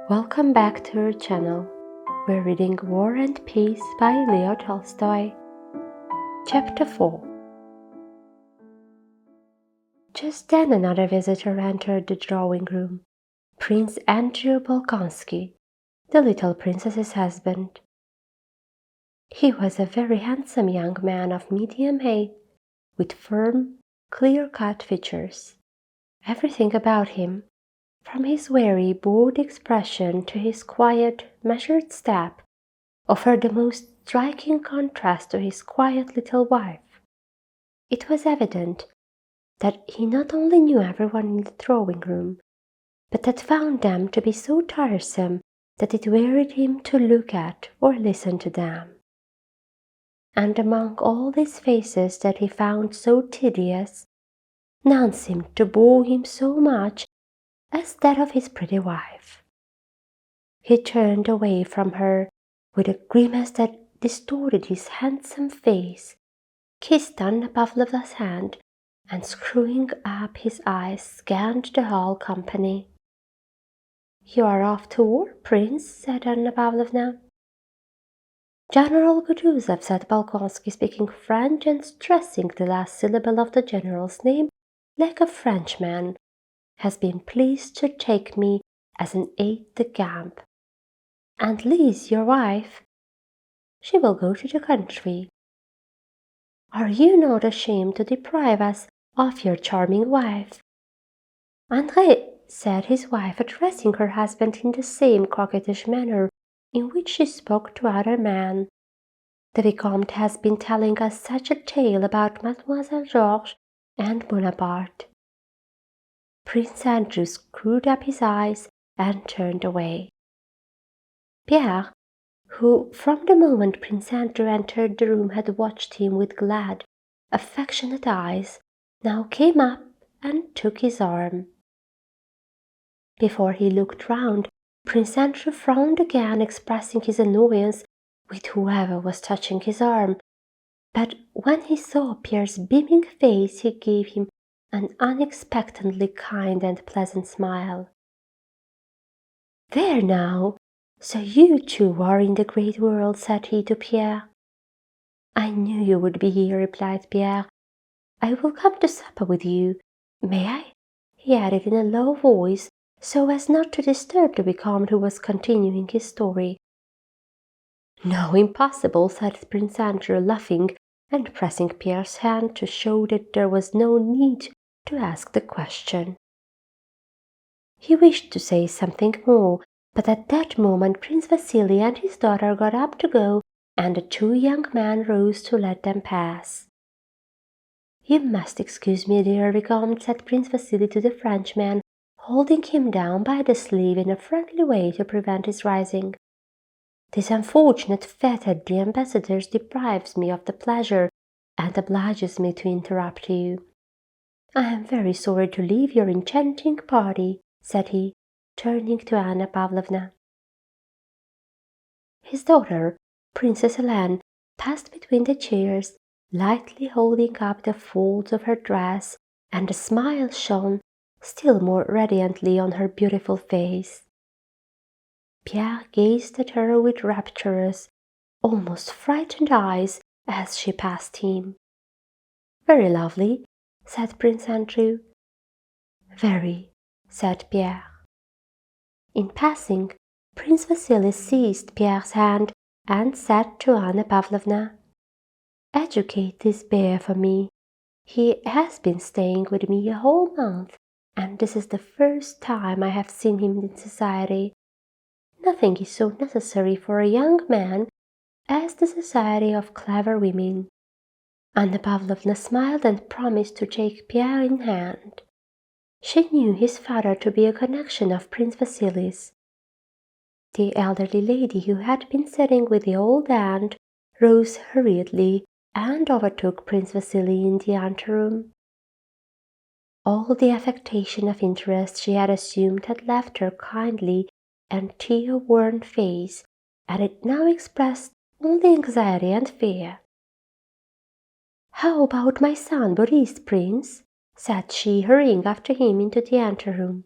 Welcome back to our channel. We're reading War and Peace by Leo Tolstoy. Chapter 4. Just then another visitor entered the drawing room. Prince Andrew Bolkonsky, the little princess's husband. He was a very handsome young man of medium height, with firm, clear-cut features. Everything about him, from his weary, bored expression to his quiet, measured step, offered the most striking contrast to his quiet little wife. It was evident that he not only knew everyone in the drawing room, but had found them to be so tiresome that it wearied him to look at or listen to them. And among all these faces that he found so tedious, none seemed to bore him so much as that of his pretty wife. He turned away from her with a grimace that distorted his handsome face, kissed Anna Pavlovna's hand, and screwing up his eyes scanned the whole company. "You are off to war, Prince," said Anna Pavlovna. "General Kutuzov," said Bolkonsky, speaking French and stressing the last syllable of the general's name like a Frenchman, "has been pleased to take me as an aide-de-camp. And Lise, your wife, she will go to the country. Are you not ashamed to deprive us of your charming wife?" "André," said his wife, addressing her husband in the same coquettish manner in which she spoke to other men, "the Vicomte has been telling us such a tale about Mademoiselle Georges and Bonaparte." Prince Andrew screwed up his eyes and turned away. Pierre, who from the moment Prince Andrew entered the room had watched him with glad, affectionate eyes, now came up and took his arm. Before he looked round, Prince Andrew frowned again, expressing his annoyance with whoever was touching his arm, but when he saw Pierre's beaming face he gave him an unexpectedly kind and pleasant smile. "There now, so you too are in the great world," said he to Pierre. "I knew you would be here," replied Pierre. "I will come to supper with you. May I?" he added in a low voice, so as not to disturb the Vicomte, who was continuing his story. "No, impossible," said Prince Andrew, laughing and pressing Pierre's hand to show that there was no need to ask the question. He wished to say something more, but at that moment Prince Vasily and his daughter got up to go, and the two young men rose to let them pass. "You must excuse me, dear Vicomte," said Prince Vasily to the Frenchman, holding him down by the sleeve in a friendly way to prevent his rising. "This unfortunate fete at the ambassador's deprives me of the pleasure and obliges me to interrupt you. I am very sorry to leave your enchanting party," said he, turning to Anna Pavlovna. His daughter, Princess Helene, passed between the chairs, lightly holding up the folds of her dress, and a smile shone still more radiantly on her beautiful face. Pierre gazed at her with rapturous, almost frightened eyes as she passed him. "Very lovely," said Prince Andrew. "Very," said Pierre. In passing, Prince Vasily seized Pierre's hand and said to Anna Pavlovna, "Educate this bear for me. He has been staying with me a whole month, and this is the first time I have seen him in society. Nothing is so necessary for a young man as the society of clever women." Anna Pavlovna smiled and promised to take Pierre in hand. She knew his father to be a connection of Prince Vasily's. The elderly lady who had been sitting with the old aunt rose hurriedly and overtook Prince Vasily in the anteroom. All the affectation of interest she had assumed had left her kindly and tear-worn face, and it now expressed only anxiety and fear. "How about my son Boris, Prince?" said she, hurrying after him into the anteroom.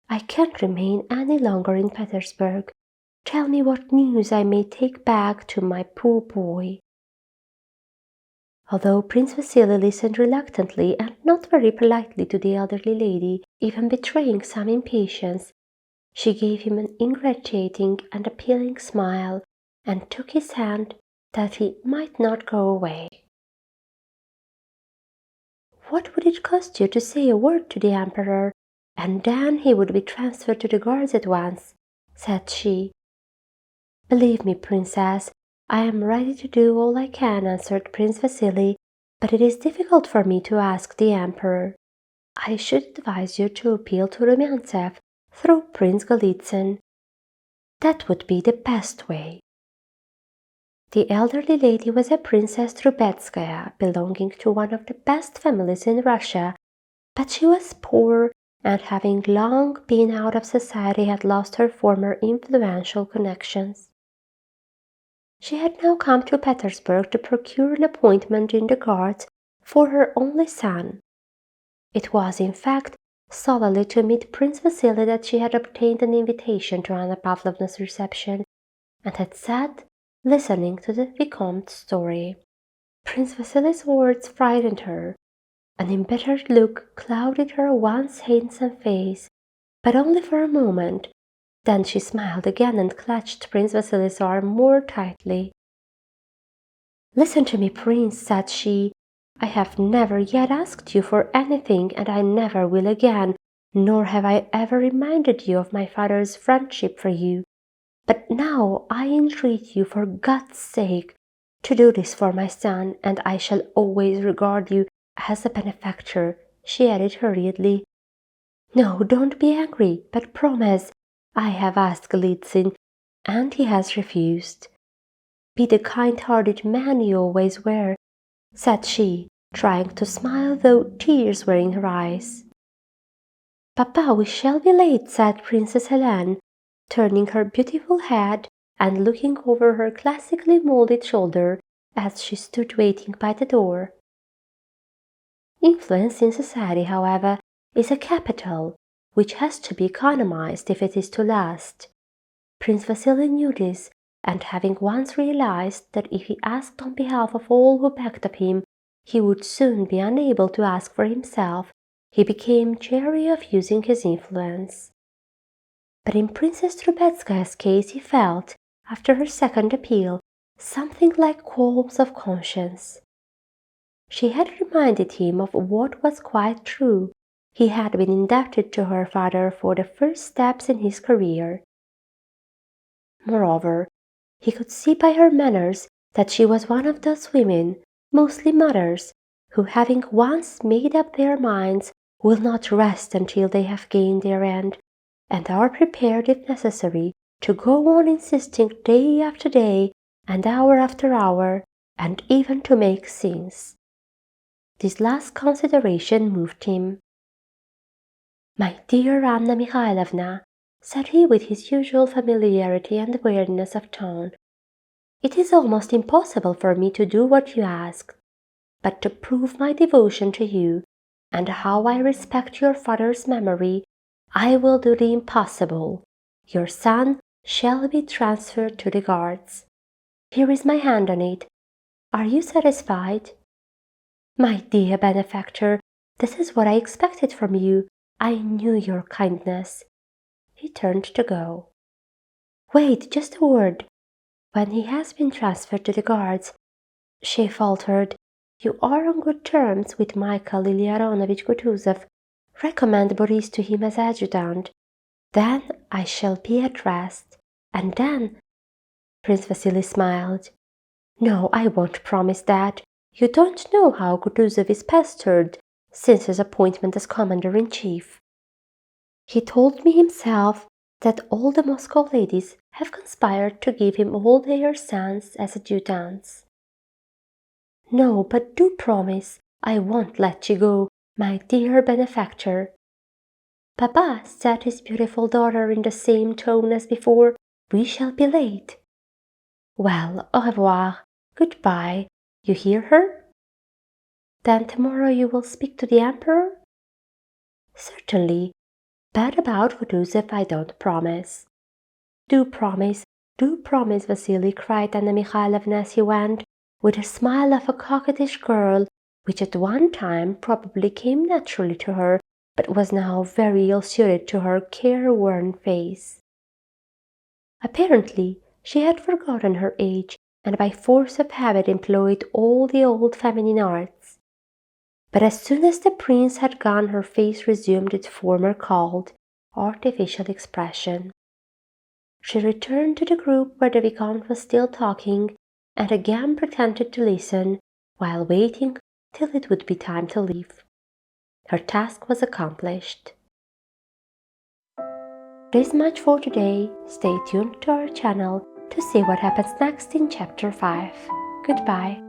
I can't remain any longer in Petersburg. Tell me what news I may take back to my poor boy." Although Prince Vasily listened reluctantly and not very politely to the elderly lady, even betraying some impatience, she gave him an ingratiating and appealing smile and took his hand that he might not go away. "What would it cost you to say a word to the Emperor, and then he would be transferred to the Guards at once?" said she. "Believe me, Princess, I am ready to do all I can," answered Prince Vasily, "but it is difficult for me to ask the Emperor. I should advise you to appeal to Rumyantsev through Prince Golitsyn. That would be the best way." The elderly lady was a Princess Trubetskaya, belonging to one of the best families in Russia, but she was poor and, having long been out of society, had lost her former influential connections. She had now come to Petersburg to procure an appointment in the Guards for her only son. It was, in fact, solely to meet Prince Vasily that she had obtained an invitation to Anna Pavlovna's reception, and had sat listening to the Vicomte's story. Prince Vasily's words frightened her. An embittered look clouded her once handsome face, but only for a moment. Then she smiled again and clutched Prince Vasily's arm more tightly. "Listen to me, Prince," said she. "I have never yet asked you for anything, and I never will again, nor have I ever reminded you of my father's friendship for you. But now I entreat you, for God's sake, to do this for my son, and I shall always regard you as a benefactor," she added hurriedly. "No, don't be angry, but promise. I have asked Golitsyn, and he has refused. Be the kind-hearted man you always were," said she, trying to smile, though tears were in her eyes. "Papa, we shall be late," said Princess Helene, turning her beautiful head and looking over her classically molded shoulder as she stood waiting by the door. Influence in society, however, is a capital which has to be economized if it is to last. Prince Vasily knew this, and having once realized that if he asked on behalf of all who backed up him, he would soon be unable to ask for himself, he became chary of using his influence. But in Princess Trubetskaya's case he felt, after her second appeal, something like qualms of conscience. She had reminded him of what was quite true. He had been indebted to her father for the first steps in his career. Moreover, he could see by her manners that she was one of those women, mostly mothers, who, having once made up their minds, will not rest until they have gained their end, and are prepared, if necessary, to go on insisting day after day and hour after hour, and even to make scenes. This last consideration moved him. "My dear Anna Mikhailovna," said he with his usual familiarity and awareness of tone, "it is almost impossible for me to do what you ask, but to prove my devotion to you, and how I respect your father's memory, I will do the impossible. Your son shall be transferred to the Guards. Here is my hand on it. Are you satisfied?" "My dear benefactor, this is what I expected from you. I knew your kindness." He turned to go. "Wait, just a word. When he has been transferred to the Guards," she faltered, "you are on good terms with Michael Ilyarovich Kutuzov. Recommend Boris to him as adjutant. Then I shall be at rest. And then—" Prince Vasily smiled. "No, I won't promise that. You don't know how Kutuzov is pestered since his appointment as commander-in-chief. He told me himself that all the Moscow ladies have conspired to give him all their sons as adjutants. No, but do promise. I won't let you go, my dear benefactor." "Papa," said his beautiful daughter in the same tone as before, "we shall be late." "Well, au revoir. Goodbye. You hear her?" "Then tomorrow you will speak to the Emperor?" "Certainly. But about photos if I don't promise. Do promise, Vasily, cried Anna Mikhailovna as he went, with a smile of a coquettish girl, which at one time probably came naturally to her, but was now very ill-suited to her careworn face. Apparently, she had forgotten her age, and by force of habit employed all the old feminine arts. But as soon as the prince had gone, her face resumed its former cold, artificial expression. She returned to the group where the Vicomte was still talking, and again pretended to listen, while waiting till it would be time to leave. Her task was accomplished. This much for today. Stay tuned to our channel to see what happens next in Chapter 5. Goodbye.